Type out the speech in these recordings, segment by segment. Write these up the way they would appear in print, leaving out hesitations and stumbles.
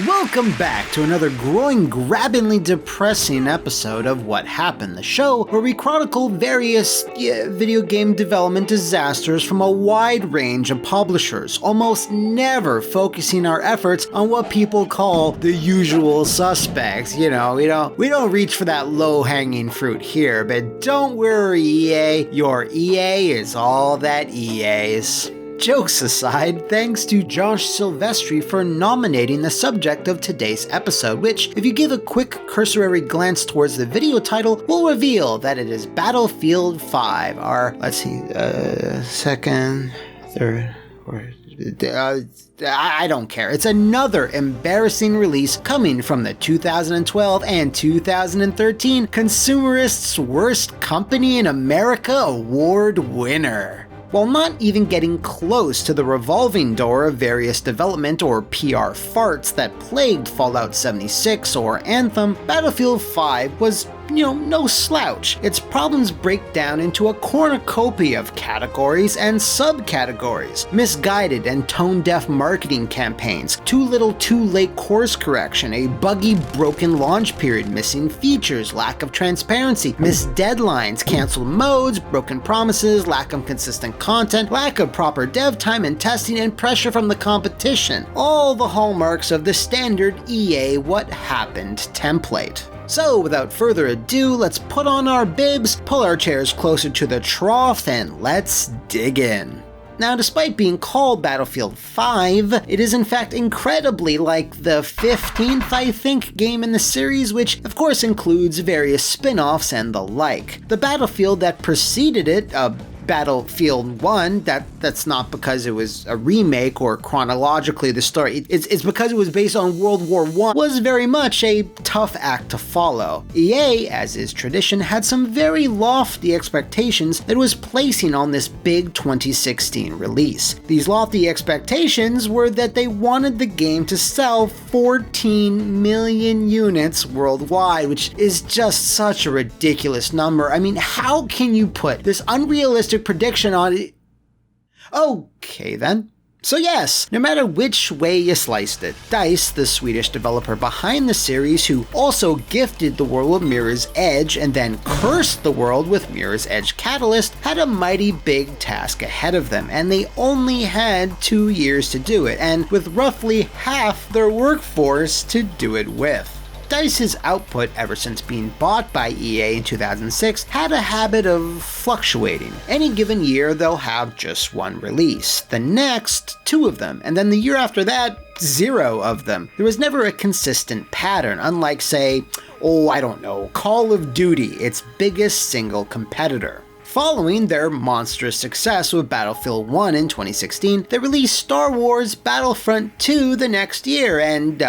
Welcome back to another growing, grabbingly depressing episode of What Happened, the show where we chronicle various video game development disasters from a wide range of publishers, almost never focusing our efforts on what people call the usual suspects. You know, we don't reach for that low-hanging fruit here, but don't worry, EA, your EA is all that EA is. Jokes aside, thanks to Josh Silvestri for nominating the subject of today's episode, which, if you give a quick cursory glance towards the video title, will reveal that it is Battlefield 5, our, second, third, fourth, I don't care. It's another embarrassing release coming from the 2012 and 2013 Consumerists' Worst Company in America Award winner. While not even getting close to the revolving door of various development or PR farts that plagued Fallout 76 or Anthem, Battlefield 5 was, no slouch. Its problems break down into a cornucopia of categories and subcategories. Misguided and tone-deaf marketing campaigns, too little too late course correction, a buggy broken launch period, missing features, lack of transparency, missed deadlines, canceled modes, broken promises, lack of consistent content, lack of proper dev time and testing, and pressure from the competition. All the hallmarks of the standard EA What Happened template. So, without further ado, let's put on our bibs, pull our chairs closer to the trough, and let's dig in. Now, despite being called Battlefield 5, it is in fact incredibly like the 15th, I think, game in the series, which of course includes various spin-offs and the like. The Battlefield that preceded it, Battlefield 1, that's not because it was a remake or chronologically the story, it's because it was based on World War I, was very much a tough act to follow. EA, as is tradition, had some very lofty expectations that it was placing on this big 2016 release. These lofty expectations were that they wanted the game to sell 14 million units worldwide, which is just such a ridiculous number. I mean, how can you put this unrealistic prediction on it? Okay then. So yes, no matter which way you sliced it, DICE, the Swedish developer behind the series who also gifted the world with Mirror's Edge and then cursed the world with Mirror's Edge Catalyst, had a mighty big task ahead of them, and they only had 2 years to do it, and with roughly half their workforce to do it with. DICE's output, ever since being bought by EA in 2006, had a habit of fluctuating. Any given year, they'll have just one release. The next, 2 of them, and then the year after that, 0 of them. There was never a consistent pattern, unlike, say, Call of Duty, its biggest single competitor. Following their monstrous success with Battlefield 1 in 2016, they released Star Wars Battlefront 2 the next year, and,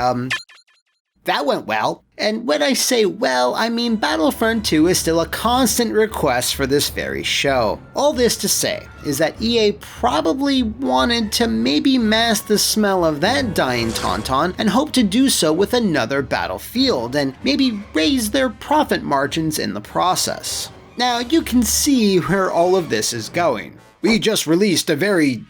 that went well. And when I say well, I mean Battlefront 2 is still a constant request for this very show. All this to say is that EA probably wanted to maybe mask the smell of that dying tauntaun and hope to do so with another Battlefield and maybe raise their profit margins in the process. Now, you can see where all of this is going. We just released a very,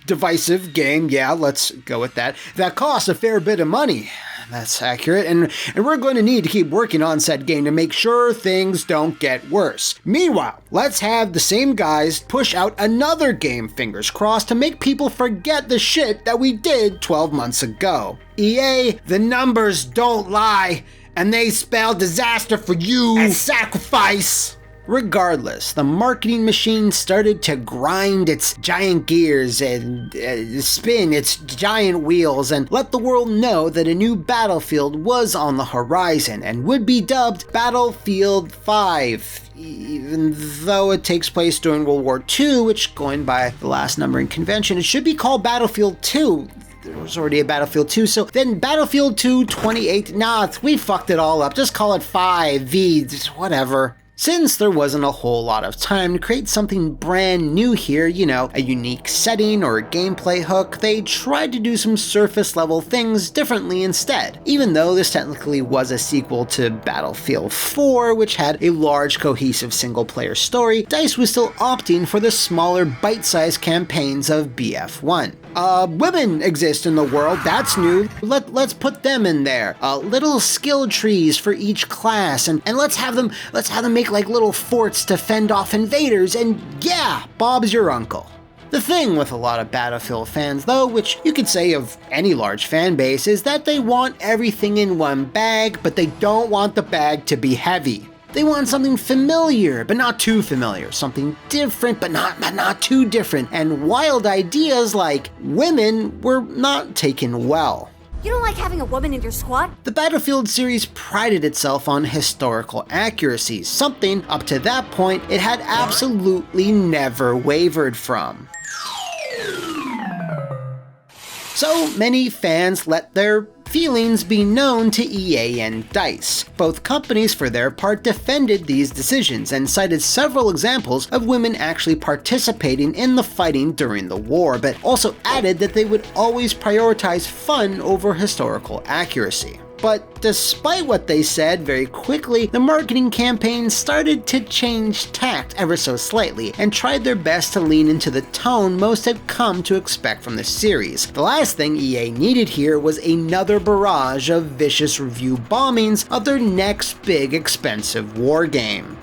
divisive game, yeah, let's go with that costs a fair bit of money. That's accurate, and we're going to need to keep working on said game to make sure things don't get worse. Meanwhile, let's have the same guys push out another game, fingers crossed, to make people forget the shit that we did 12 months ago. EA, the numbers don't lie, and they spell disaster for you as sacrifice. Regardless, the marketing machine started to grind its giant gears and spin its giant wheels and let the world know that a new Battlefield was on the horizon and would be dubbed Battlefield 5. Even though it takes place during World War II, which, going by the last numbering convention, it should be called Battlefield 2. There was already a Battlefield 2, so then Battlefield 2 28, we fucked it all up, just call it 5V, just whatever. Since there wasn't a whole lot of time to create something brand new here, a unique setting or a gameplay hook, they tried to do some surface level things differently instead. Even though this technically was a sequel to Battlefield 4, which had a large cohesive single player story, DICE was still opting for the smaller bite-sized campaigns of BF1. Women exist in the world, that's new. Let's put them in there. Little skill trees for each class, and let's have them make like little forts to fend off invaders, and yeah, Bob's your uncle. The thing with a lot of Battlefield fans though, which you could say of any large fan base, is that they want everything in one bag, but they don't want the bag to be heavy. They want something familiar, but not too familiar, something different, but not too different, and wild ideas like women were not taken well. You don't like having a woman in your squad? The Battlefield series prided itself on historical accuracy, something up to that point it had absolutely never wavered from. So many fans let their feelings be known to EA and DICE. Both companies, for their part, defended these decisions and cited several examples of women actually participating in the fighting during the war, but also added that they would always prioritize fun over historical accuracy. But despite what they said, very quickly, the marketing campaign started to change tact ever so slightly and tried their best to lean into the tone most had come to expect from the series. The last thing EA needed here was another barrage of vicious review bombings of their next big expensive war game.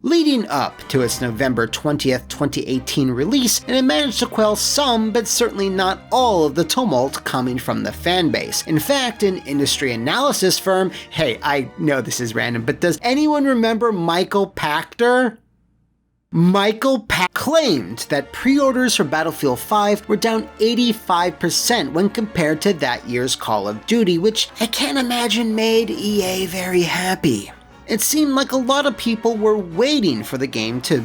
Leading up to its November 20th, 2018 release, and it managed to quell some, but certainly not all of the tumult coming from the fanbase. In fact, an industry analysis firm, hey, I know this is random, but does anyone remember Michael Pachter? Michael Pachter claimed that pre-orders for Battlefield 5 were down 85% when compared to that year's Call of Duty, which I can't imagine made EA very happy. It seemed like a lot of people were waiting for the game to,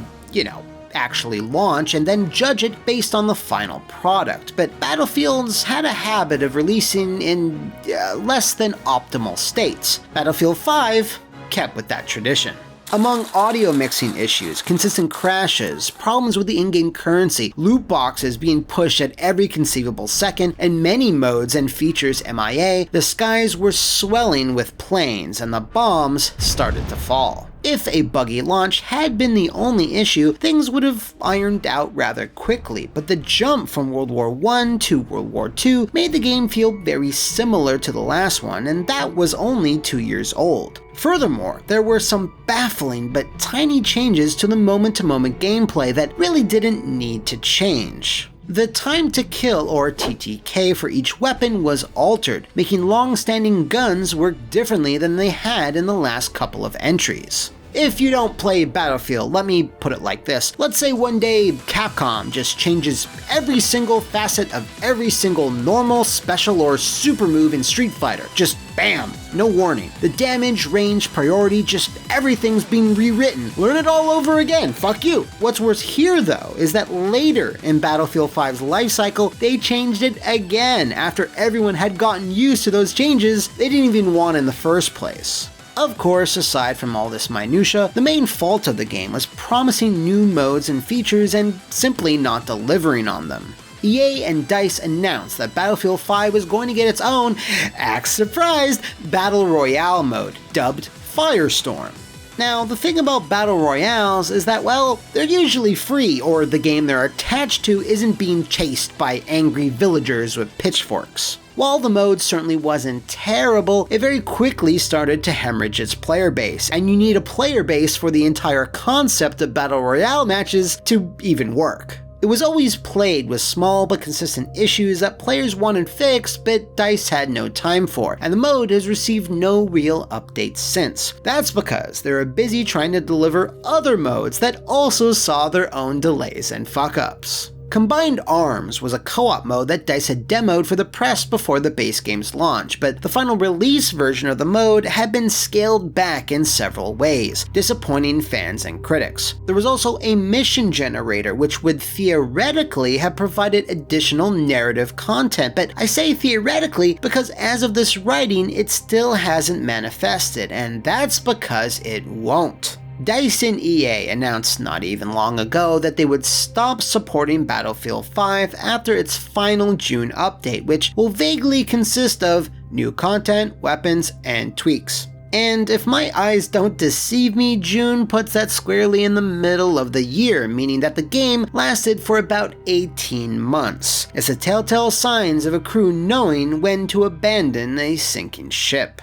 actually launch and then judge it based on the final product, but Battlefield's had a habit of releasing in less than optimal states. Battlefield 5 kept with that tradition. Among audio mixing issues, consistent crashes, problems with the in-game currency, loot boxes being pushed at every conceivable second, and many modes and features MIA, the skies were swelling with planes and the bombs started to fall. If a buggy launch had been the only issue, things would have ironed out rather quickly, but the jump from World War I to World War II made the game feel very similar to the last one, and that was only 2 years old. Furthermore, there were some baffling but tiny changes to the moment-to-moment gameplay that really didn't need to change. The time to kill, or TTK, for each weapon was altered, making long-standing guns work differently than they had in the last couple of entries. If you don't play Battlefield, let me put it like this. Let's say one day Capcom just changes every single facet of every single normal, special, or super move in Street Fighter. Just bam, no warning. The damage, range, priority, just everything's being rewritten. Learn it all over again, fuck you. What's worse here though, is that later in Battlefield 5's lifecycle, they changed it again after everyone had gotten used to those changes they didn't even want in the first place. Of course, aside from all this minutia, the main fault of the game was promising new modes and features and simply not delivering on them. EA and DICE announced that Battlefield 5 was going to get its own, act surprised, Battle Royale mode, dubbed Firestorm. Now, the thing about Battle Royales is that, well, they're usually free, or the game they're attached to isn't being chased by angry villagers with pitchforks. While the mode certainly wasn't terrible, it very quickly started to hemorrhage its player base, and you need a player base for the entire concept of Battle Royale matches to even work. It was always plagued with small but consistent issues that players wanted fixed, but DICE had no time for, and the mode has received no real updates since. That's because they were busy trying to deliver other modes that also saw their own delays and fuck-ups. Combined Arms was a co-op mode that DICE had demoed for the press before the base game's launch, but the final release version of the mode had been scaled back in several ways, disappointing fans and critics. There was also a mission generator, which would theoretically have provided additional narrative content, but I say theoretically because as of this writing, it still hasn't manifested, and that's because it won't. DICE and EA announced not even long ago that they would stop supporting Battlefield 5 after its final June update, which will vaguely consist of new content, weapons, and tweaks. And if my eyes don't deceive me, June puts that squarely in the middle of the year, meaning that the game lasted for about 18 months. It's the telltale signs of a crew knowing when to abandon a sinking ship.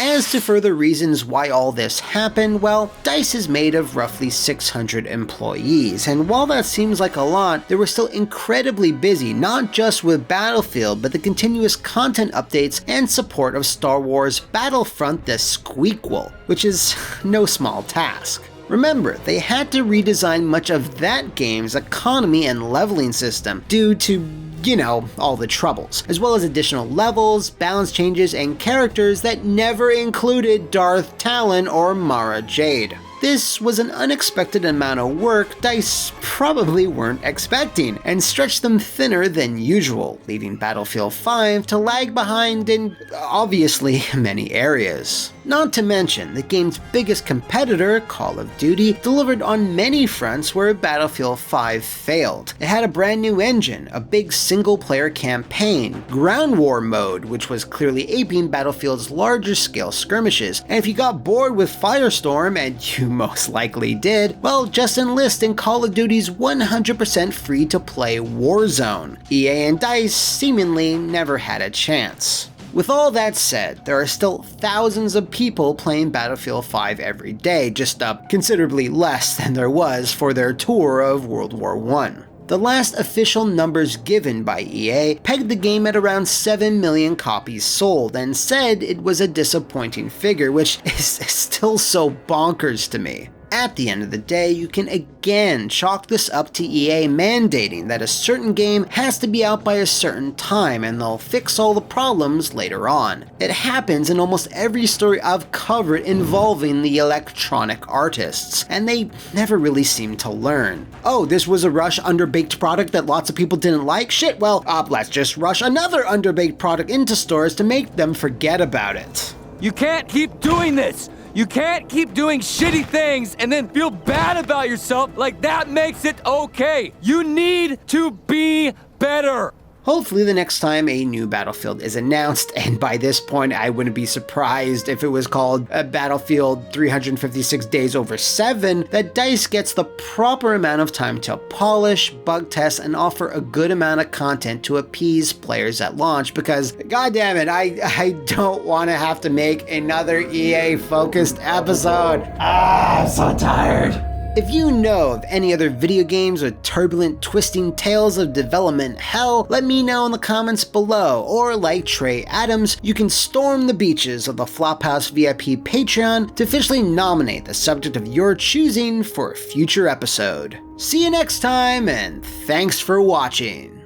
As to further reasons why all this happened, well, DICE is made of roughly 600 employees, and while that seems like a lot, they were still incredibly busy, not just with Battlefield, but the continuous content updates and support of Star Wars Battlefront: The Squeakquel, which is no small task. Remember, they had to redesign much of that game's economy and leveling system due to, you know, all the troubles, as well as additional levels, balance changes, and characters that never included Darth Talon or Mara Jade. This was an unexpected amount of work DICE probably weren't expecting, and stretched them thinner than usual, leaving Battlefield 5 to lag behind in, obviously, many areas. Not to mention, the game's biggest competitor, Call of Duty, delivered on many fronts where Battlefield 5 failed. It had a brand new engine, a big single-player campaign, ground war mode, which was clearly aping Battlefield's larger scale skirmishes, and if you got bored with Firestorm, and you most likely did, well, just enlist in Call of Duty's 100% free-to-play Warzone. EA and DICE seemingly never had a chance. With all that said, there are still thousands of people playing Battlefield 5 every day, just considerably less than there was for their tour of World War I. The last official numbers given by EA pegged the game at around 7 million copies sold and said it was a disappointing figure, which is still so bonkers to me. At the end of the day, you can again chalk this up to EA mandating that a certain game has to be out by a certain time and they'll fix all the problems later on. It happens in almost every story I've covered involving the electronic artists, and they never really seem to learn. Oh, this was a rush underbaked product that lots of people didn't like? Shit, well, let's just rush another underbaked product into stores to make them forget about it. You can't keep doing this! You can't keep doing shitty things and then feel bad about yourself like that makes it okay. You need to be better. Hopefully the next time a new Battlefield is announced, and by this point I wouldn't be surprised if it was called Battlefield 356 Days Over 7, that DICE gets the proper amount of time to polish, bug test, and offer a good amount of content to appease players at launch, because goddammit, I don't want to have to make another EA-focused episode. I'm so tired. If you know of any other video games with turbulent, twisting tales of development hell, let me know in the comments below, or like Trey Adams, you can storm the beaches of the Flophouse VIP Patreon to officially nominate the subject of your choosing for a future episode. See you next time, and thanks for watching.